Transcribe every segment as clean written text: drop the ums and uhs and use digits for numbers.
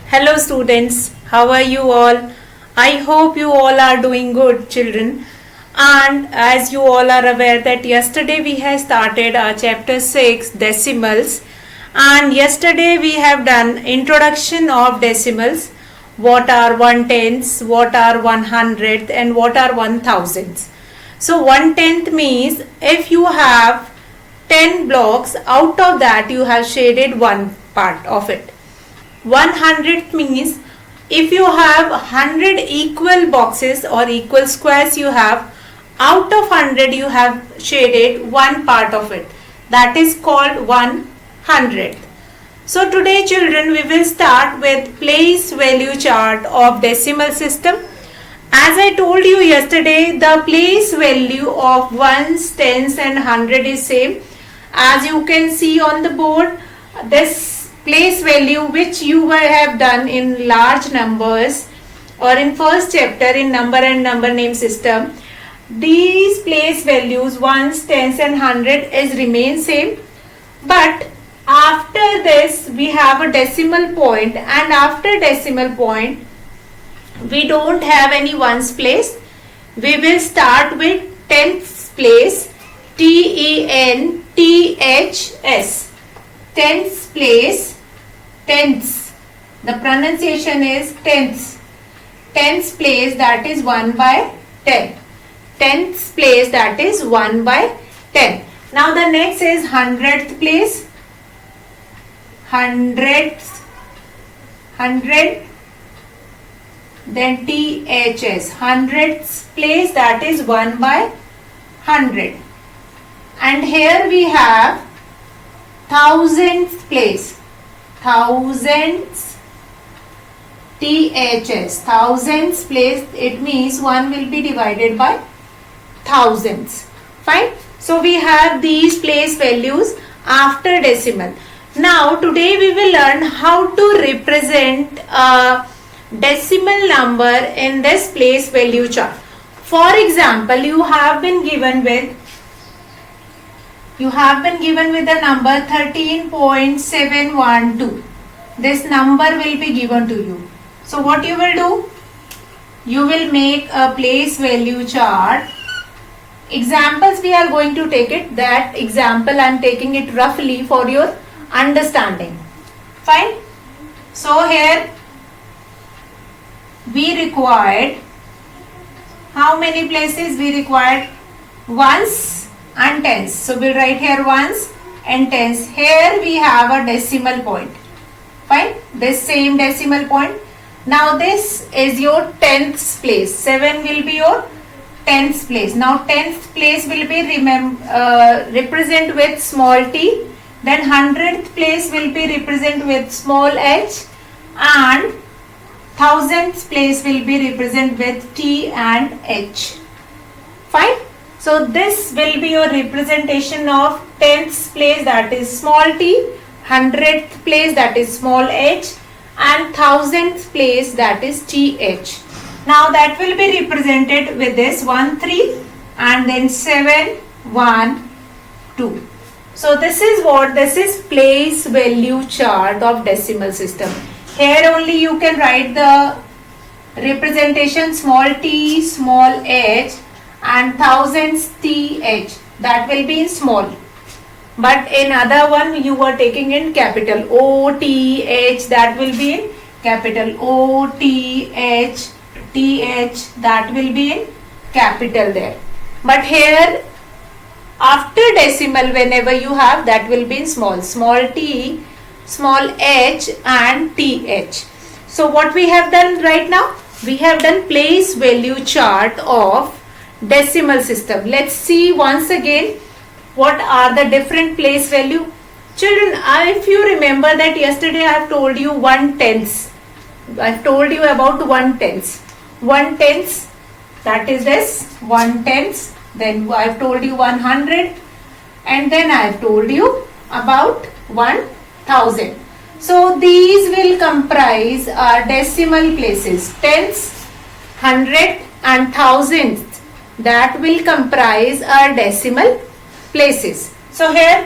Hello students, how are you all? I hope you all are doing good, children. And as you all are aware that yesterday we have started our chapter 6 decimals, and yesterday we have done introduction of decimals, what are 1/10ths, what are 1/100th and what are 1/1000ths. So 1/10th means if you have 10 blocks, out of that you have shaded one part of it. 1/100th means if you have 100 equal boxes or equal squares you have, out of 100 you have shaded one part of it. That is called 1/100th. So today children we will start with place value chart of decimal system. As I told you yesterday, the place value of ones, tens and 100 is same. As you can see on the board, this place value which you have done in large numbers or in first chapter in number and number name system, these place values ones, tens and 100 is remain same, but after this we have a decimal point, and after decimal point we don't have any ones place. We will start with tenths place, TENTHS, tenths place, tenths. The pronunciation is tenths. Tenths place, that is 1/10. Tenths place, that is 1/10. Now the next is 100th place. 100, then THS, hundredths place, that is 1/100. And here we have thousandth place, thousands, THS, thousands place, it means 1 will be divided by thousands. Fine. So we have these place values after decimal. Now today we will learn how to represent a decimal number in this place value chart. For example, you have been given with a number 13.712. This number will be given to you. So what you will do? You will make a place value chart. Examples we are going to take it. That example I am taking it roughly for your understanding. Fine. So here we required how many places? We required ones and tens. So we'll write here ones and tens. Here we have a decimal point. Fine. This same decimal point. Now this is your tenths place. 7 will be your tenths place. Now tenth place will be represent with small t. Then 100th place will be represent with small h, and thousandth place will be represent with T and H. Fine. So this will be your representation of tenths place, that is small t, 100th place, that is small h, and thousandth place, that is TH. Now that will be represented with this 1 3 and then 7 1 2. So this is place value chart of decimal system. Here only you can write the representation small t, small h, and thousands th. That will be in small. But in other one you are taking in capital O, T, H. That will be in capital O, T, H, TH. That will be in capital there. But here after decimal whenever you have, that will be in small. Small t, small h and th. So what we have done right now? We have done place value chart of decimal system. Let's see once again what are the different place value. Children, if you remember that yesterday I have told you 1/10ths. I have told you about 1/10ths. 1/10ths, that is this 1/10ths. Then I have told you 100, and then I have told you about 1000. So these will comprise our decimal places. Tenths, 100 and thousandths, that will comprise our decimal places. So here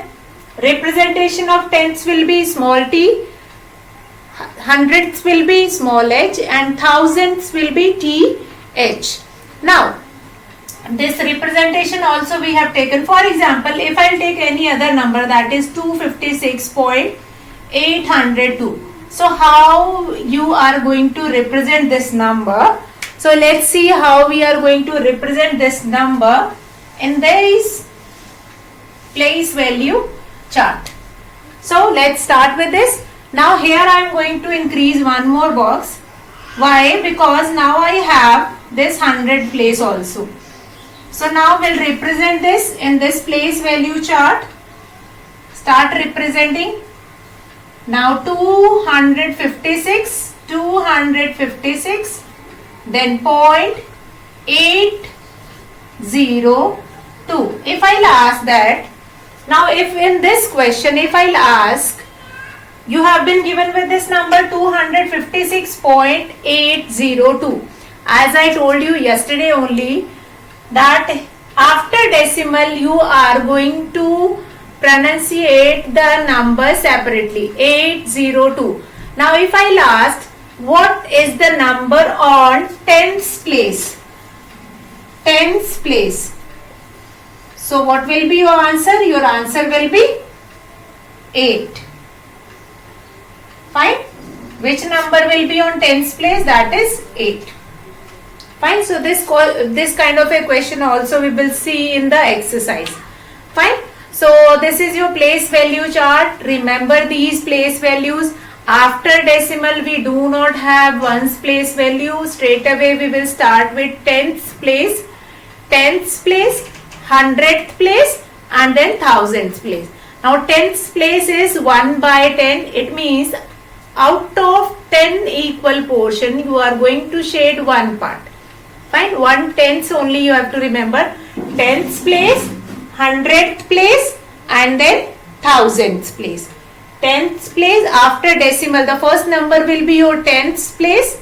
representation of tenths will be small t, hundredths will be small h and thousandths will be th. Now this representation also we have taken. For example, if I'll take any other number, that is 256.802. so how you are going to represent this number? So let's see how we are going to represent this number in this place value chart. So let's start with this. Now here I am going to increase one more box. Why? Because now I have this 100 place also. So now we'll represent this in this place value chart. Start representing. Now 256, then 0.802. If I'll ask that, now if in this question, if I'll ask, you have been given with this number 256.802. As I told you yesterday only, that after decimal you are going to pronunciate the number separately, 802. Now if I'll ask, what is the number on tens place? Tens place. So what will be your answer? Your answer will be 8. Fine. Which number will be on tens place? That is 8. Fine. So this kind of a question also we will see in the exercise. Fine. So this is your place value chart. Remember these place values. After decimal we do not have ones place value. Straight away we will start with tenths place, hundredth place, and then thousandth place. Now tenths place is 1 by 10. It means out of 10 equal portion you are going to shade one part. Fine. 1/10 only you have to remember. Tenths place, hundredth place, and then thousandth place. Tenths place after decimal, the first number will be your tenths place,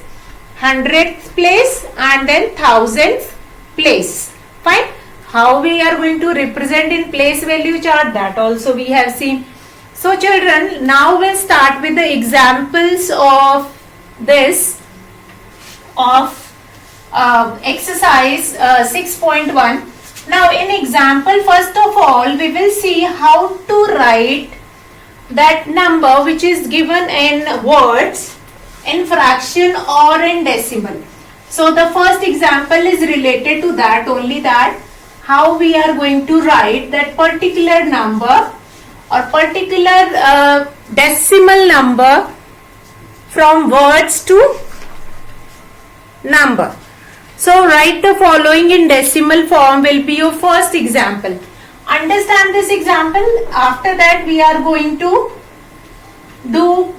hundredth place, and then thousandth place. Fine. How we are going to represent in place value chart, that also we have seen. So children, now we'll start with the examples of this, of exercise 6.1. Now in example, first of all we will see how to write that number which is given in words, in fraction or in decimal. So the first example is related to that only, that how we are going to write that particular number or particular decimal number from words to number. So write the following in decimal form will be your first example. Understand this example. After that we are going to do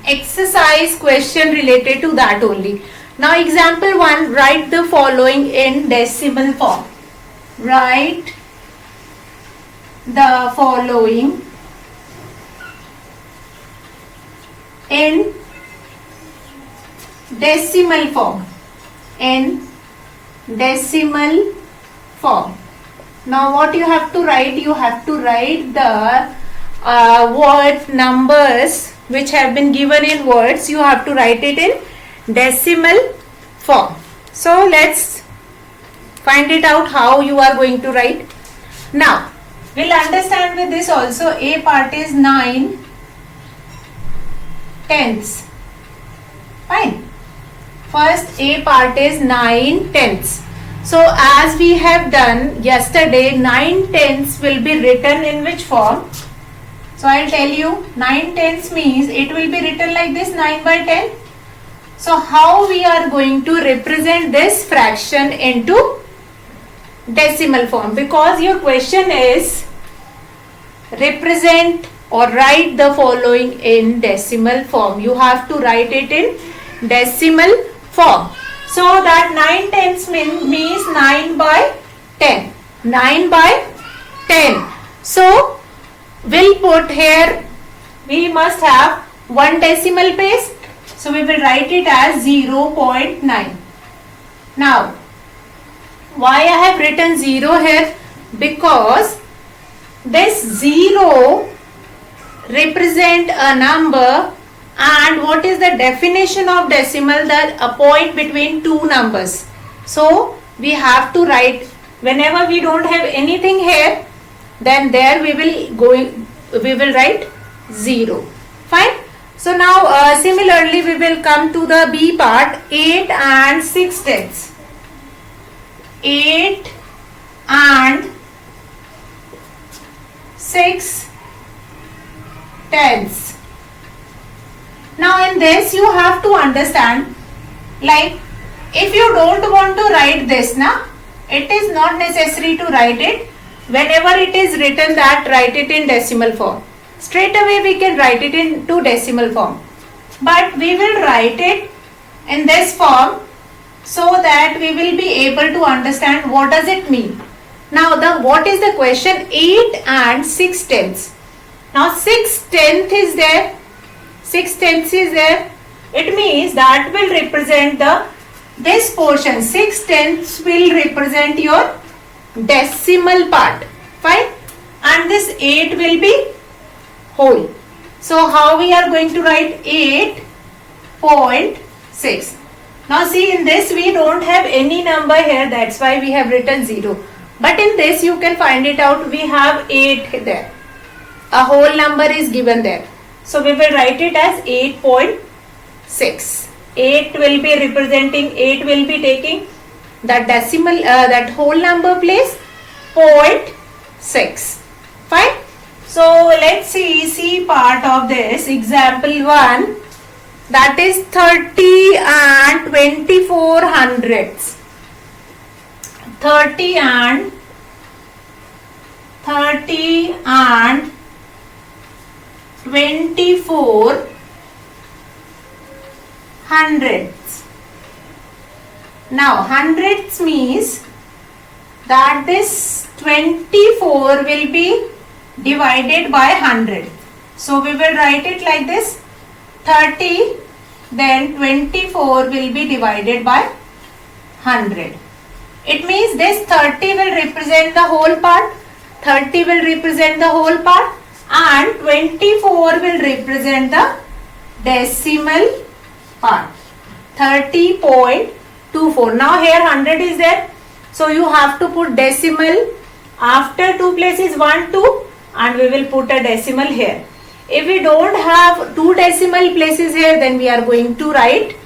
exercise question related to that only. Now example 1, write the following in decimal form. Write the following in decimal form. In decimal form. Now what you have to write? You have to write the word numbers which have been given in words. You have to write it in decimal form. So let's find it out how you are going to write. Now we'll understand with this also. A part is 9 tenths. Fine. First A part is 9 tenths. So as we have done yesterday, 9 tenths will be written in which form? So I'll tell you, 9 tenths means it will be written like this, 9 by 10. So how we are going to represent this fraction into decimal form? Because your question is represent or write the following in decimal form. You have to write it in decimal form. So that 9 tenths means 9 by 10. 9 by 10. So we'll put here, we must have one decimal place. So we will write it as 0.9. Now why I have written 0 here? Because this 0 represent a number And what is the definition of decimal? That a point between two numbers. So we have to write, whenever we don't have anything here, then there we will write 0. Fine. So now similarly we will come to the B part, 8 and 6 tenths. 8 and 6 tenths. Now in this you have to understand, like if you don't want to write this, it is not necessary to write it. Whenever it is written that, write it in decimal form. Straight away we can write it into decimal form. But we will write it in this form so that we will be able to understand what does it mean. Now what is the question? 8 and 6 tenths. Now 6 tenths is there. 6 tenths is there. It means that will represent this portion. 6 tenths will represent your decimal part. Fine. And this 8 will be whole. So how we are going to write? 8.6. Now see, in this we don't have any number here, that's why we have written 0. But in this you can find it out, we have 8 there. A whole number is given there. So we will write it as 8.6. 8 will be representing, 8 will be taking that decimal, that whole number place, 0.6. Fine. So let's see C part of this. Example 1, that is 30 and 24 hundredths. 30 and 24 hundredths. Now hundredths means that this 24 will be divided by 100. So we will write it like this, 30, then 24 will be divided by 100. It means this 30 will represent the whole part, 30 will represent the whole part, and 24 will represent the decimal part, 30.24. Now here 100 is there, so you have to put decimal after two places, 1, 2, and we will put a decimal here. If we don't have two decimal places here, then we are going to write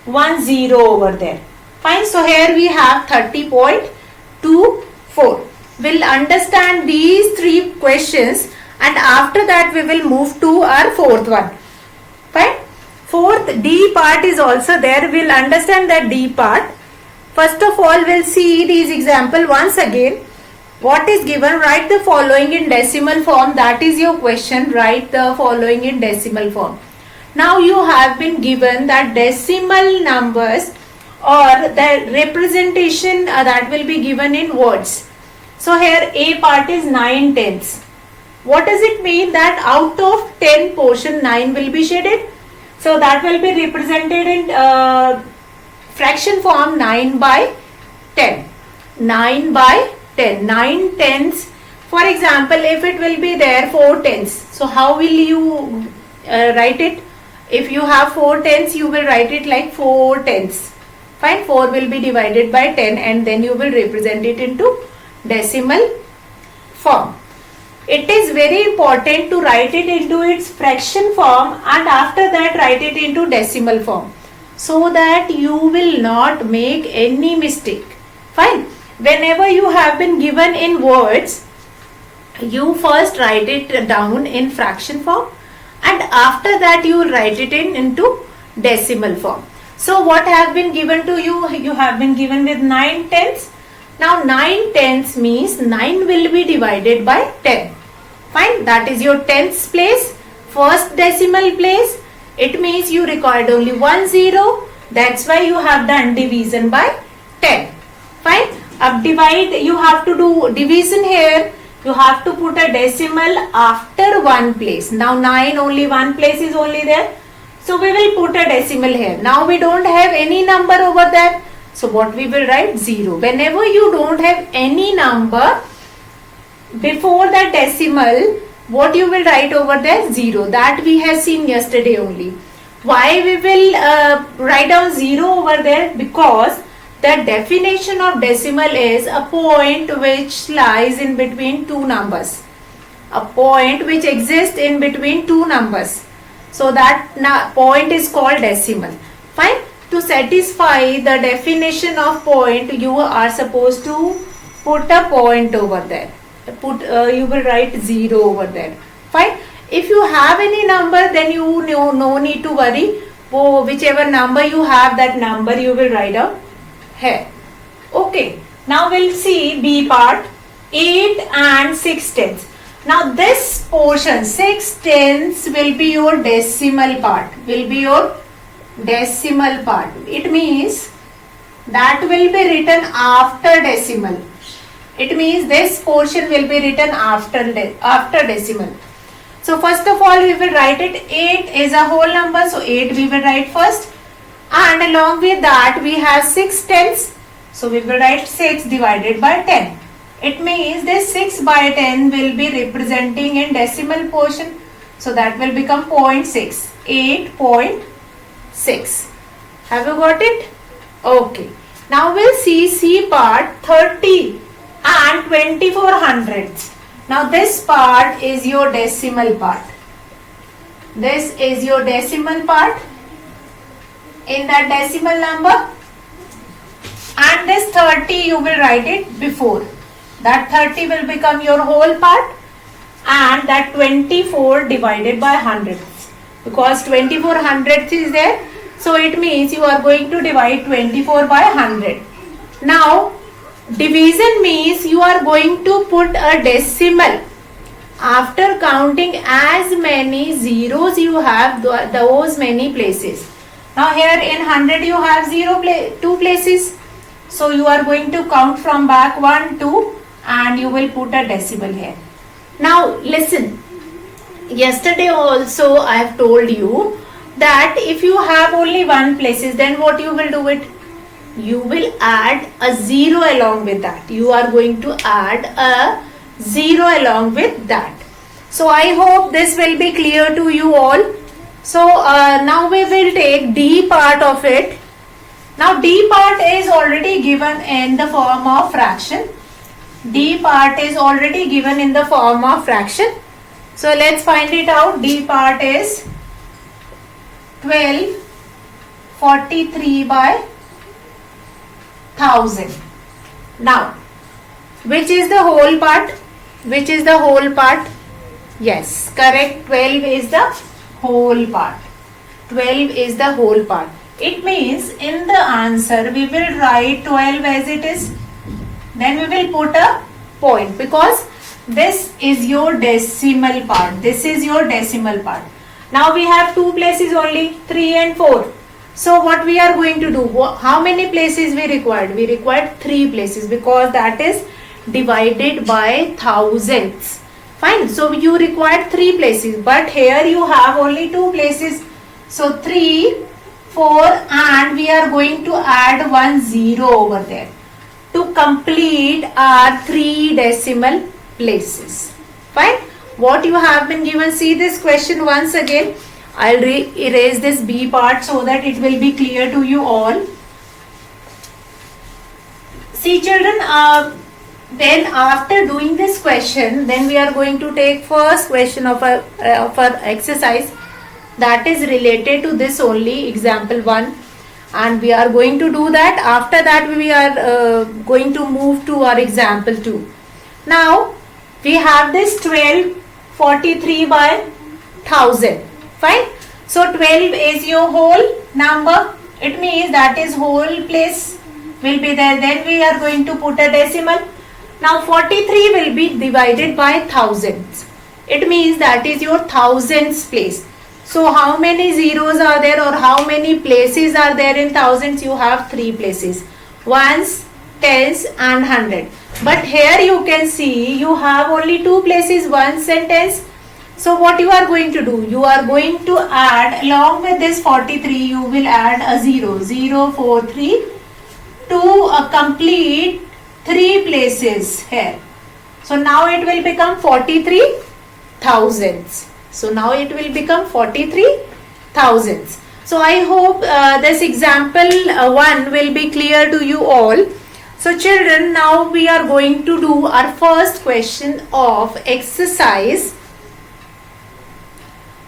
1 0 over there. Fine. So here we have 30.24. We'll understand these three questions, and after that we will move to our fourth one. Fine. Fourth, D part is also there. We'll understand that D part. First of all, we'll see these example once again. What is given? Write the following in decimal form. That is your question. Write the following in decimal form. Now you have been given that decimal numbers or the representation that will be given in words. So here A part is 9 tenths. What does it mean? That out of 10 portion, 9 will be shaded. So that will be represented in fraction form, 9 by 10. 9 by 10. 9 tenths. For example, if it will be there 4 tenths. So how will you write it? If you have 4 tenths, you will write it like 4 tenths. Fine. 4 will be divided by 10, and then you will represent it into decimal form. It is very important to write it into its fraction form, and after that write it into decimal form, so that you will not make any mistake. Fine. Whenever you have been given in words, you first write it down in fraction form, and after that you will write it into decimal form. So what have been given to you? You have been given with 9 tenths. Now 9 tenths means 9 will be divided by 10. Fine. That is your tenths place, first decimal place. It means you required only 1 0. That's why you have done division by 10. Fine. Up divide, you have to do division here. You have to put a decimal after one place. Now 9 only one place is only there. So we will put a decimal here. Now we don't have any number over there. So what we will write? 0. Whenever you don't have any number before the decimal, what you will write over there? 0. That we have seen yesterday only. Why we will write down 0 over there? Because the definition of decimal is a point which lies in between two numbers. A point which exists in between two numbers. So that point is called decimal. Fine. To satisfy the definition of point, you are supposed to put a point over there. You will write 0 over there. Fine. If you have any number, then you no need to worry. Whichever number you have, that number you will write out here. Okay. Now we'll see B part. 8 and 6/10. Now this portion 6/10 will be your decimal part. Will be your decimal part. It means that will be written after decimal. It means this portion will be written after decimal. So first of all we will write it. 8 is a whole number, so 8 we will write first, and along with that we have 6/10, so we will write 6 divided by 10. It means this 6 by 10 will be representing in decimal portion, so that will become 0.6. 8.6. Have you got it? Okay. Now we'll see C part. 30 and 24 hundredths. Now this part is your decimal part. This is your decimal part in that decimal number, and this 30 you will write it before. That 30 will become your whole part, and that 24 divided by hundredths, because 24 hundredths is there, so it means you are going to divide 24 by 100. Now division means you are going to put a decimal after counting as many zeros you have, those many places. Now here in 100 you have 2 places, so you are going to count from back 1, 2, and you will put a decimal here. Now listen, yesterday also I have told you that if you have only 1 places, then what you will do it? You will add a 0 along with that. You are going to add a 0 along with that. So I hope this will be clear to you all. So now we will take D part of it. Now D part is already given in the form of fraction. D part is already given in the form of fraction. So let's find it out. D part is 1243 by 1000. Now, which is the whole part? Which is the whole part? Yes, correct. 12 is the whole part. 12 is the whole part. It means in the answer we will write 12 as it is. Then we will put a point, because this is your decimal part. This is your decimal part. Now we have 2 places only, 3 and 4. So what we are going to do? How many places we required? We required 3 places, because that is divided by thousands. Fine. So you required 3 places, but here you have only 2 places. So 3, 4, and we are going to add 1 0 over there to complete our 3 decimal places. Fine. What you have been given, see this question once again. I'll erase this B part so that it will be clear to you all. See children, then after doing this question, then we are going to take first question of our exercise, that is related to this only, example 1, and we are going to do that. After that we are going to move to our example 2. Now we have this 1243 by 1000. Fine. So 12 is your whole number. It means that is whole place will be there. Then we are going to put a decimal. Now 43 will be divided by thousands. It means that is your thousands place. So how many zeros are there, or how many places are there in thousands? You have 3 places. Ones, tens and hundred. But here you can see you have only 2 places, ones and tens. So what you are going to do? You are going to add, along with this 43, you will add a 0, 0, 4, 3 to complete 3 places here. So now it will become 43 thousands. So now it will become 43 thousands. So I hope this example 1 will be clear to you all. So children, now we are going to do our first question of exercise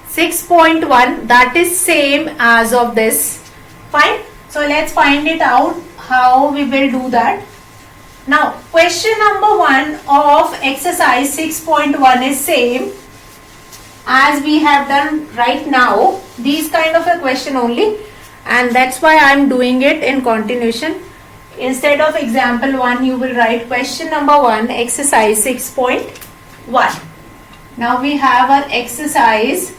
6.1, that is same as of this. Fine. So let's find it out how we will do that. Now question number 1 of exercise 6.1 is same as we have done right now, these kind of a question only, and that's why I am doing it in continuation. Instead of example 1, you will write question number 1, exercise 6.1. Now we have our exercise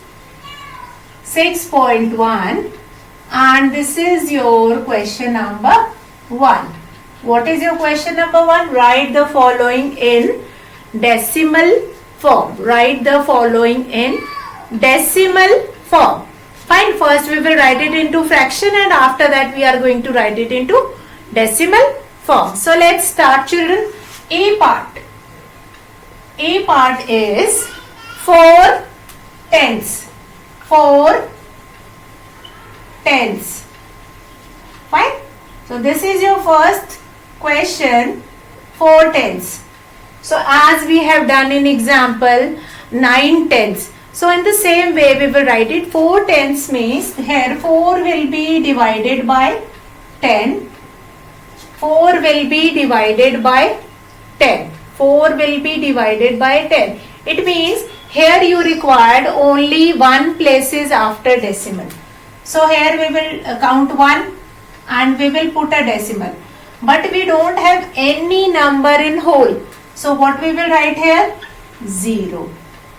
6.1 and this is your question number 1. What is your question number 1? Write the following in decimal form. Write the following in decimal form. Fine. First we will write it into fraction and after that we are going to write it into decimal form. So let's start, children. A part. A part is 4 tenths. 4 tenths. Fine. So this is your first question, 4 tenths. So as we have done in example 9 tenths. So in the same way we will write it. 4 tenths means here 4 will be divided by 10. 4 will be divided by 10. 4 will be divided by 10. It means here you required only 1 places after decimal. So here we will count 1 and we will put a decimal. But we don't have any number in whole. So what we will write here? 0.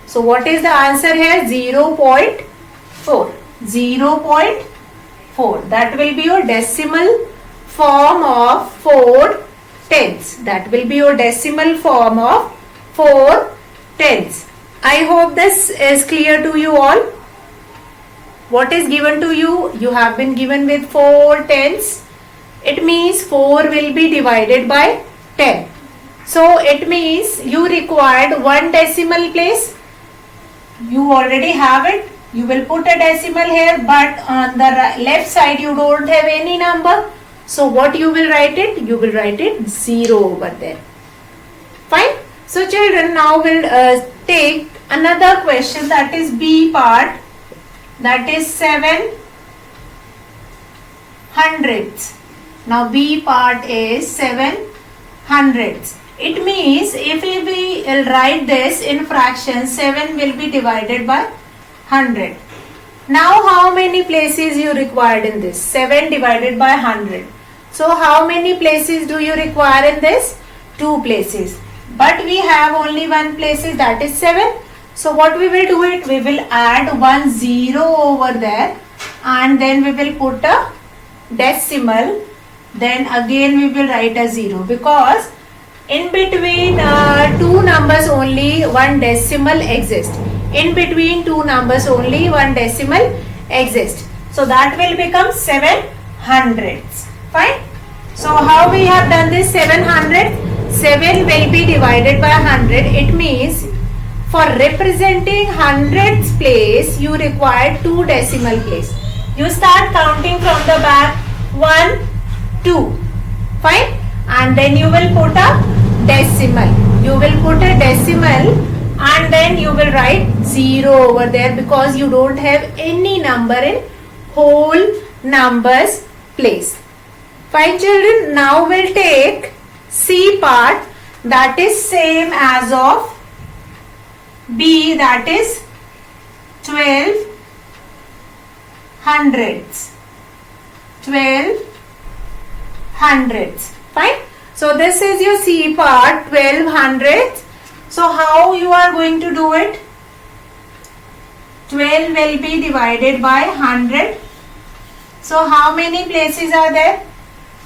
So what is the answer here? 0.4. 0.4. That will be your decimal form of 4 tenths. That will be your decimal form of 4 tenths. I hope this is clear to you all. What is given to you? You have been given with 4 tenths. It means 4 will be divided by 10. So it means you required 1 decimal place. You already have it. You will put a decimal here, but on the left side you don't have any number. So what you will write it? You will write it 0 over there. Fine. So children, now we'll take another question, that is B part, that is 7 hundredths. Now B part is 7 hundredths. It means if we will write this in fractions, 7 will be divided by 100. Now how many places you required in this? 7 divided by 100. So how many places do you require in this? 2 places. But we have only 1 places, that is 7. So what we will do it? We will add 1 0 over there and then we will put a decimal. Then again we will write a 0 because in between 2 numbers only 1 decimal exists. In between 2 numbers only 1 decimal exists. So that will become 7 hundredths. Fine. So how we have done this? 700. 7 will be divided by 100. It means for representing hundredths place you require 2 decimal place. You start counting from the back. 1, 2. Fine. And then you will put a decimal. You will put a decimal and then you will write 0 over there because you don't have any number in whole numbers place. Fine, children. Now we'll take C part, that is same as of B, that is 12 hundredths. 12 hundredths. Fine. So this is your C part, 12 hundredths. So how you are going to do it? 12 will be divided by 100. So how many places are there?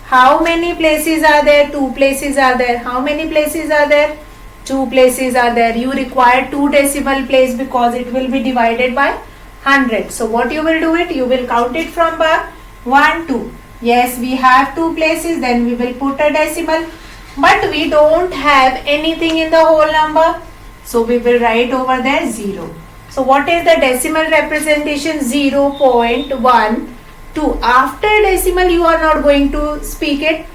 How many places are there? 2 places are there. How many places are there? 2 places are there. You require 2 decimal place because it will be divided by 100. So what you will do it? You will count it from back. 1, 2. Yes, we have 2 places. Then we will put a decimal. But we don't have anything in the whole number. So we will write over there 0. So what is the decimal representation? 0.1 2. After decimal you are not going to speak it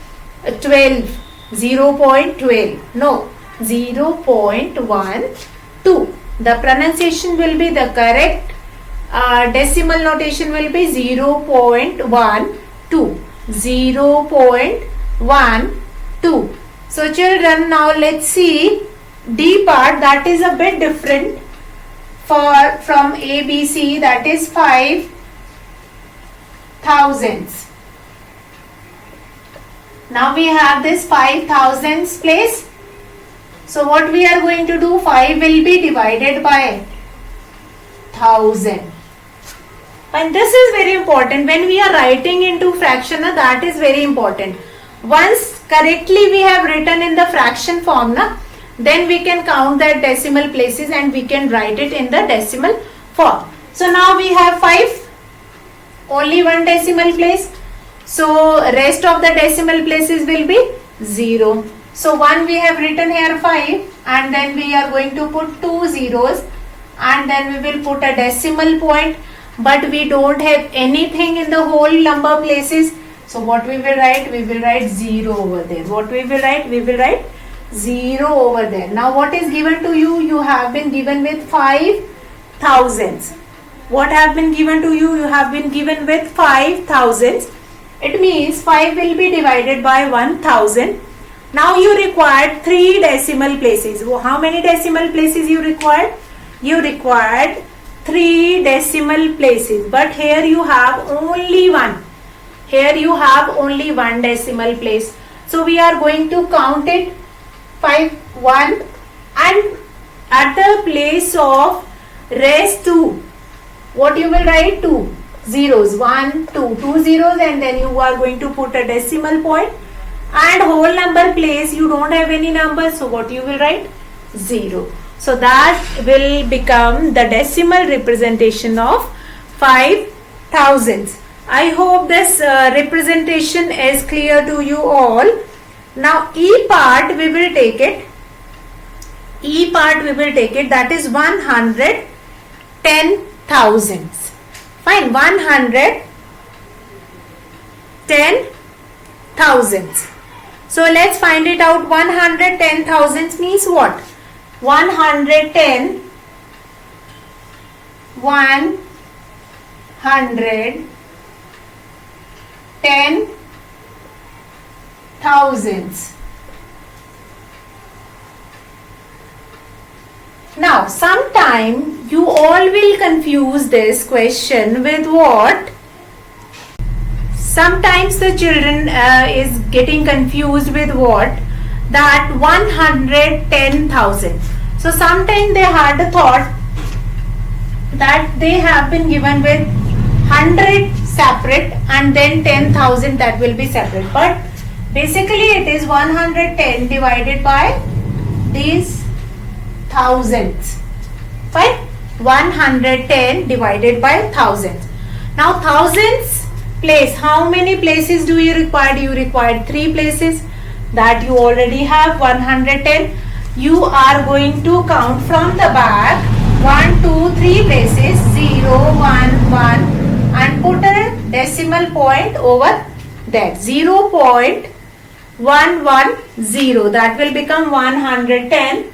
12, 0.12. No, 0.12. The pronunciation will be the correct decimal notation will be 0.12. 0.12. So children, now let's see D part, that is a bit different from ABC, that is 5 thousands. Now we have this 5 thousands place. So what we are going to do, 5 will be divided by 1000. And this is very important when we are writing into fraction, that is very important. Once correctly we have written in the fraction form, then we can count that decimal places and we can write it in the decimal form. So now we have 5, only one decimal place. So rest of the decimal places will be 0. So 1 we have written here 5, and then we are going to put 2 zeros, and then we will put a decimal point, but we don't have anything in the whole number places. So what we will write? We will write 0 over there. What we will write? We will write 0 over there. Now what is given to you? You have been given with 5 thousands. What have been given to you? You have been given with 5 thousands. It means 5 will be divided by 1000. Now you required 3 decimal places. How many decimal places you required? You required 3 decimal places. But here you have only one. Here you have only one decimal place. So we are going to count it 5, 1, and at the place of rest 2. What you will write? 2 zeros. 1, 2. 2 zeros, and then you are going to put a decimal point. And whole number place you don't have any number, so what you will write? 0. So that will become the decimal representation of 5 thousands. I hope this representation is clear to you all. Now E part we will take it. E part we will take it, that is 110 thousands. Fine, 110 thousands. So let's find it out. 110 thousands means what? 110 thousands. Now sometime you all will confuse this question with what? Sometimes the children is getting confused with what? That 110,000. So sometimes they had a thought that they have been given with 100 separate and then 10,000 that will be separate. But basically it is 110 divided by these thousands. Fine? 110 divided by thousands. Now thousands place, how many places do you require? You require 3 places, that you already have 110. You are going to count from the back 1, 2, 3 places, 0, 1, 1, and put a decimal point over that. 0.110, that will become 110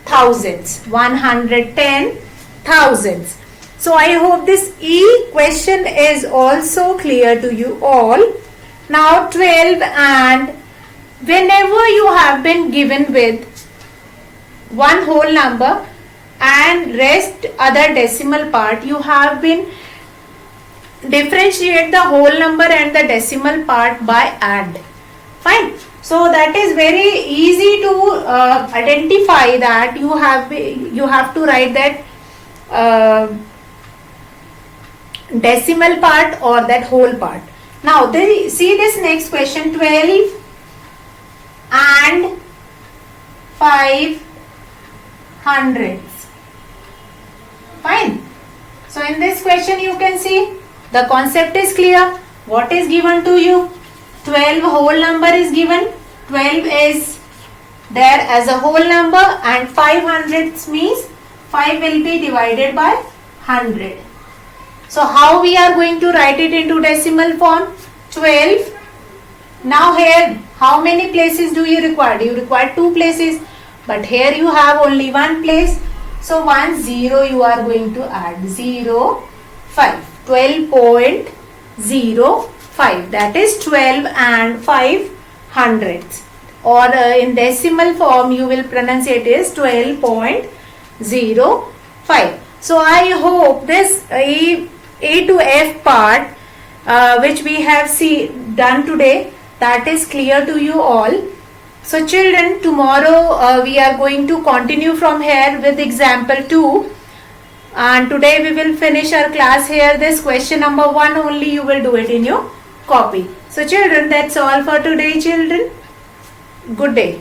thousands. 110 thousands. So I hope this E question is also clear to you all. Now 12, and whenever you have been given with one whole number and rest other decimal part, you have been differentiate the whole number and the decimal part by and. Fine. So that is very easy to identify that you have to write that decimal part or that whole part. Now see this next question, 12 and 500. Fine. So in this question you can see the concept is clear. What is given to you? 12 whole number is given. 12 is there as a whole number, and 500 means 5 will be divided by 100. So how we are going to write it into decimal form? 12. Now here, how many places do you require? You require 2 places, but here you have only 1 place. So 1 0 you are going to add 0 5. 12.05, that is 12 and 5 hundredths, or in decimal form you will pronounce it as 12.05. So I hope this A to F part which we have done today, that is clear to you all. So children, tomorrow we are going to continue from here with example 2, and today we will finish our class here. This question number 1 only you will do it in your copy. So children, that's all for today children. Good day.